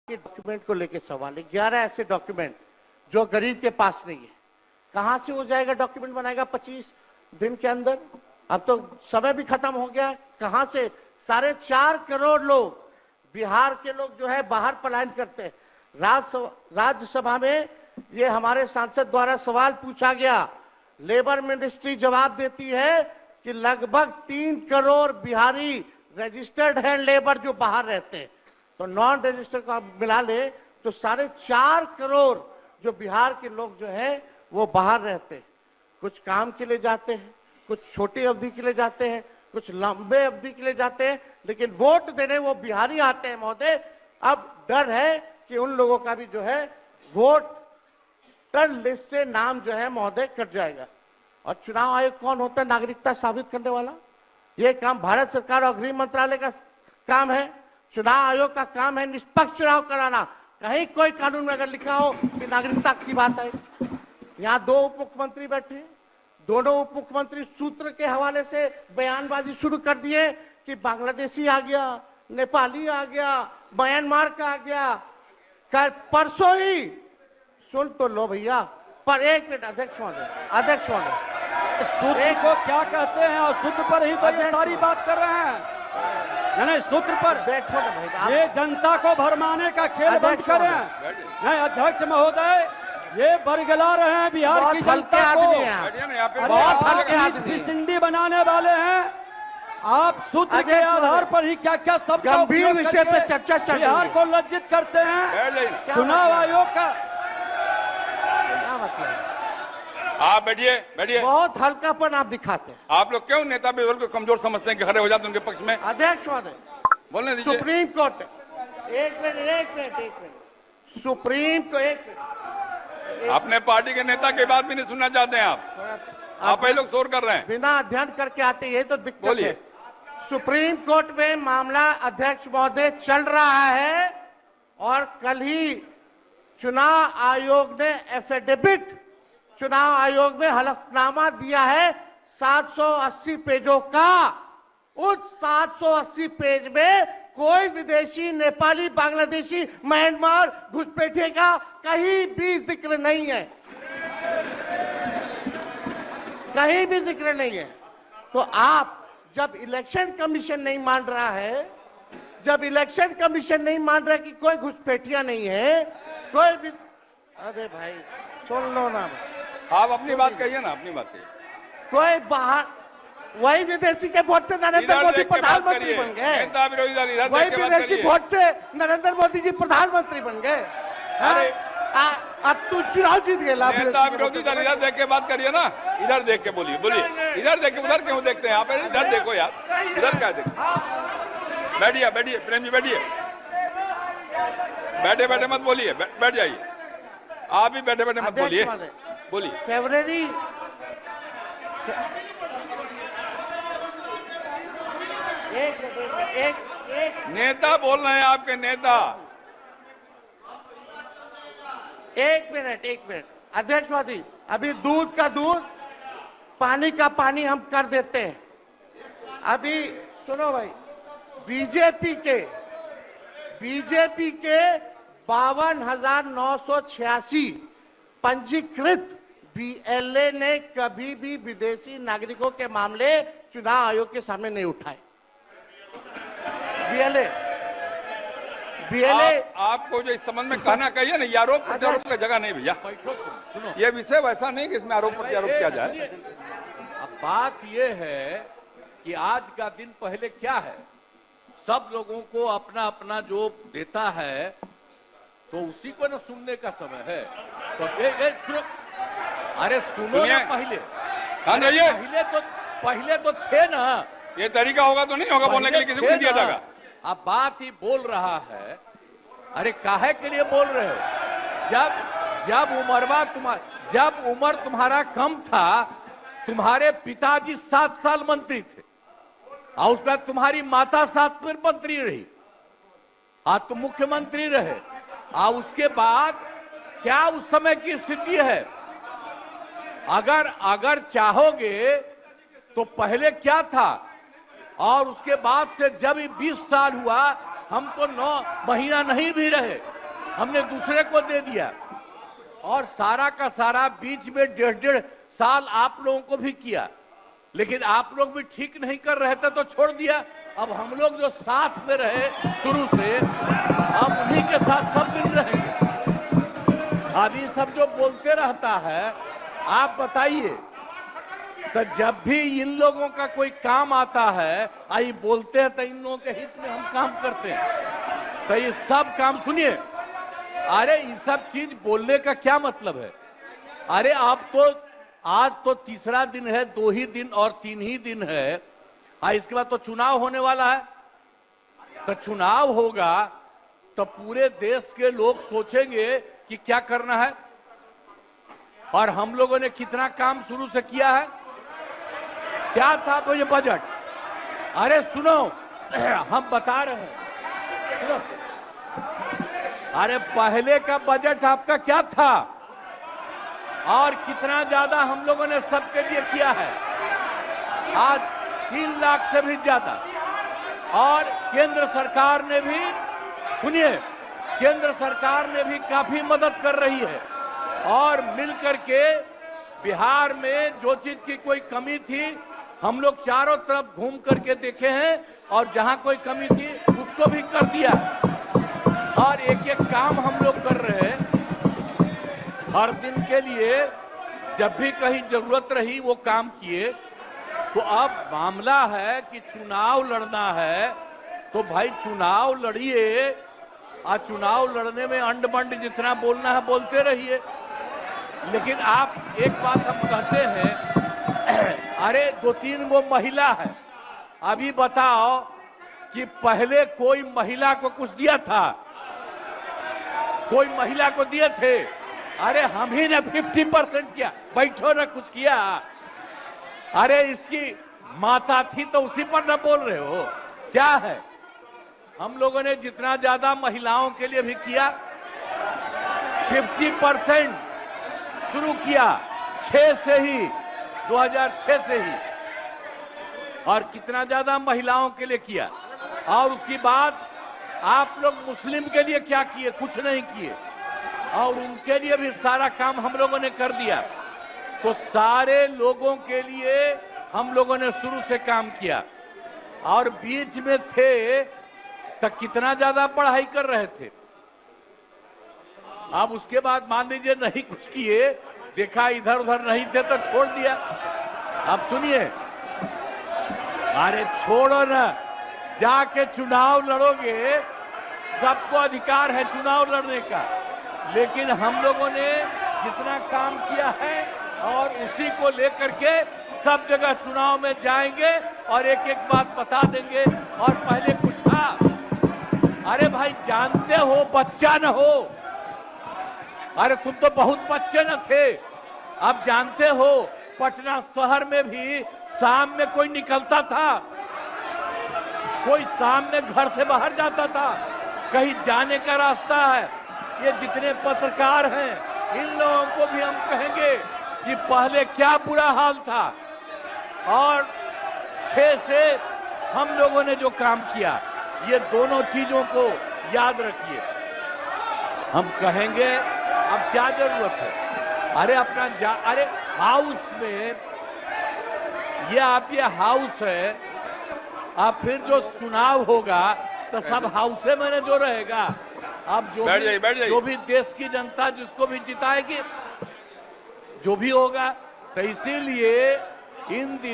के डॉक्यूमेंट को लेकर सवाल है। 11 ऐसे डॉक्यूमेंट जो गरीब के पास नहीं है, कहां से हो जाएगा? डॉक्यूमेंट बनाएगा 25 दिन के अंदर? अब तो समय भी खत्म हो गया। कहां से 4.5 करोड़ लोग, बिहार के लोग जो है बाहर पलायन करते हैं। राज्यसभा में ये हमारे सांसद द्वारा सवाल पूछा गया, लेबर मिनिस्ट्री जवाब देती है कि लगभग 3 करोड़ बिहारी रजिस्टर्ड है लेबर जो बाहर रहते हैं, तो नॉन रजिस्टर्ड को आप मिला ले तो 4.5 करोड़ जो बिहार के लोग जो हैं वो बाहर रहते हैं। कुछ काम के लिए जाते हैं, कुछ छोटी अवधि के लिए जाते हैं, कुछ लंबे अवधि के लिए जाते हैं, लेकिन वोट देने वो बिहारी आते हैं महोदय। अब डर है कि उन लोगों का भी जो है वोटर लिस्ट से नाम जो है महोदय कट जाएगा। और चुनाव आयोग कौन होता है नागरिकता साबित करने वाला? ये काम भारत सरकार और गृह मंत्रालय का काम है। चुनाव आयोग का काम है निष्पक्ष चुनाव कराना। कहीं कोई कानून में अगर लिखा हो कि नागरिकता की बात है। यहाँ 2 उप मुख्यमंत्री बैठे, दोनों उप मुख्यमंत्री सूत्र के हवाले से बयानबाजी शुरू कर दिए कि बांग्लादेशी आ गया, नेपाली आ गया, म्यांमार का आ गया। कल परसों ही सुन तो लो भैया, पर एक मिनट अध्यक्ष महोदय, सूत्र को क्या कहते हैं और सूत्र पर ही तो ये सारी बात कर रहे हैं। नहीं, सूत्र पर बैठो ना भाई, ये जनता को भरमाने का खेल बंद करें। नहीं अध्यक्ष महोदय, ये बरगला रहे हैं बिहार की जनता को। बहुत हल्के आदमी सिंडी बनाने वाले हैं। आप सूत्र के आधार पर ही क्या क्या सब गंभीर विषय पे चर्चा चल रही है। बिहार को लज्जित करते हैं। चुनाव आयोग का क्या मतलब? आप बैठिए बैठिए। बहुत हल्कापन आप दिखाते हैं। आप लोग क्यों नेता विरोध को कमजोर समझते हैं कि खड़े हो जाते हैं उनके पक्ष में? अध्यक्ष महोदय, बोलने दीजिए। सुप्रीम कोर्ट, एक मिनट, सुप्रीम को एक मिनट, अपने पार्टी के नेता की बात भी नहीं सुनना चाहते हैं आप ही लोग शोर कर रहे हैं। बिना अध्ययन करके आते, ये तो दिक्कत बोलिए। है। सुप्रीम कोर्ट में मामला अध्यक्ष महोदय चल रहा है और कल ही चुनाव आयोग ने एफिडेविट, चुनाव आयोग में हलफनामा दिया है 780 पेजों का। उस 780 पेज में कोई विदेशी, नेपाली, बांग्लादेशी, म्यांमार, घुसपैठिए का कहीं भी जिक्र नहीं है, कहीं भी जिक्र नहीं है। तो आप जब इलेक्शन कमीशन नहीं मान रहा है, जब इलेक्शन कमीशन नहीं मान रहा कि कोई घुसपैठिया नहीं है, कोई भी, अरे भाई सुन लो ना, आप अपनी बात कहिए ना, अपनी बात कहिए। कोई बाहर, वही विदेशी के वोट से नरेंद्र मोदी प्रधानमंत्री बन गए, नेता विरोधी दल इधर वही देख के बात विदेशी करिए। वोट से नरेंद्र मोदी जी प्रधानमंत्री बन गए। अरे अब तू चुनाव जीत गया। नेता विरोधी दल इधर देख के बात करिए ना, इधर देख के बोलिए, इधर देख के, उधर क्यों देखते हैं आप? इधर देखो यार, इधर क्या देखो? बैठिए बैठिए प्रेम जी, बैठिए, बैठे बैठे मत बोलिए, बैठ जाइए। आप भी बैठे बैठे मत बोलिए, बोलिए। फरवरी एक नेता बोल रहे हैं, आपके नेता। एक मिनट अध्यक्ष महोदय, अभी दूध का दूध, पानी का पानी हम कर देते हैं। अभी सुनो भाई, बीजेपी के 52,986 पंजीकृत बीएलए ने कभी भी विदेशी नागरिकों के मामले चुनाव आयोग के सामने नहीं उठाए। बीएलए आपको जो इस संबंध में कहना कहिए ना, ये आरोप प्रत्यारोप का जगह नहीं भैया। ये विषय वैसा नहीं कि इसमें आरोप प्रत्यारोप किया जाए। अब बात ये है कि आज का दिन पहले क्या है, सब लोगों को अपना अपना जो देता है तो उसी को ना सुनने का समय है। तो सुनो, अरे सुनो ना, पहले तो थे ना। ये तरीका होगा तो नहीं होगा बोलने के लिए, किसी को नहीं दिया जाएगा। अब बात ही बोल रहा है। अरे काहे के लिए बोल रहे हो? जब उम्र तुम्हारा कम था, तुम्हारे पिताजी 7 साल मंत्री थे और उसके बाद तुम्हारी माता 7 फिर मंत्री रही, आज तुम मुख्यमंत्री रहे। और उसके बाद क्या उस समय की स्थिति है? अगर चाहोगे तो पहले क्या था और उसके बाद से जब 20 साल हुआ हम तो 9 महीना नहीं भी रहे, हमने दूसरे को दे दिया। और सारा का सारा बीच में 1.5 साल आप लोगों को भी किया, लेकिन आप लोग भी ठीक नहीं कर रहे थे तो छोड़ दिया। अब हम लोग जो साथ में रहे शुरू से, अब उन्हीं के साथ सब दिन रहेंगे। अभी सब जो बोलते रहता है, आप बताइए, तो जब भी इन लोगों का कोई काम आता है, आई बोलते हैं तो इन लोगों के हित में हम काम करते हैं। तो ये सब काम सुनिए, अरे ये सब चीज बोलने का क्या मतलब है? अरे आप तो आज तो तीसरा दिन है, 2 ही दिन और 3 ही दिन है, इसके बाद तो चुनाव होने वाला है। तो चुनाव होगा तो पूरे देश के लोग सोचेंगे कि क्या करना है, और हम लोगों ने कितना काम शुरू से किया है। क्या था तो ये बजट, अरे सुनो, हम बता रहे हैं, सुनो। अरे पहले का बजट आपका क्या था और कितना ज्यादा हम लोगों ने सबके लिए किया है? आज 3 लाख से भी ज्यादा। और केंद्र सरकार ने भी, सुनिए, केंद्र सरकार ने भी काफी मदद कर रही है। और मिलकर के बिहार में जो चीज की कोई कमी थी, हम लोग चारों तरफ घूम करके देखे हैं, और जहां कोई कमी थी उसको भी कर दिया। और एक एक काम हम लोग कर रहे हैं हर दिन के लिए। जब भी कहीं जरूरत रही वो काम किए। तो अब मामला है कि चुनाव लड़ना है, तो भाई चुनाव लड़िए, और चुनाव लड़ने में अंड बंड जितना बोलना है बोलते रहिए। लेकिन आप एक बात हम कहते हैं, अरे 2-3 वो महिला है, अभी बताओ कि पहले कोई महिला को कुछ दिया था? कोई महिला को दिए थे? अरे हम ही ने 50% किया, बैठो ना कुछ किया। अरे इसकी माता थी तो उसी पर न बोल रहे हो, क्या है? हम लोगों ने जितना ज्यादा महिलाओं के लिए भी किया, 50% शुरू किया 6 से ही, 2006 से ही। और कितना ज्यादा महिलाओं के लिए किया। और उसके बाद आप लोग मुस्लिम के लिए क्या किए? कुछ नहीं किए। और उनके लिए भी सारा काम हम लोगों ने कर दिया। तो सारे लोगों के लिए हम लोगों ने शुरू से काम किया। और बीच में थे तो कितना ज्यादा पढ़ाई कर रहे थे। अब उसके बाद मान लीजिए नहीं कुछ किए, देखा इधर उधर नहीं थे तो छोड़ दिया। अब सुनिए, अरे छोड़ो ना, जाके चुनाव लड़ोगे, सबको अधिकार है चुनाव लड़ने का। लेकिन हम लोगों ने जितना काम किया है, और उसी को लेकर के सब जगह चुनाव में जाएंगे और एक एक बात बता देंगे। और पहले कुछ था, अरे भाई जानते हो बच्चा न हो, अरे तुम तो बहुत बच्चे न थे। अब जानते हो पटना शहर में भी शाम में कोई निकलता था, कोई शाम में घर से बाहर जाता था, कहीं जाने का रास्ता है। ये जितने पत्रकार हैं, इन लोगों को भी हम कहेंगे कि पहले क्या बुरा हाल था। और 6 से हम लोगों ने जो काम किया, ये दोनों चीजों को याद रखिए। हम कहेंगे अब क्या जरूरत है? अरे अपना अरे हाउस में, ये हाउस है, अब फिर जो चुनाव होगा तो सब हाउसे में जो रहेगा। अब जो भी देश की जनता जिसको भी जिताएगी, जो भी होगा। तो इसीलिए इन दिन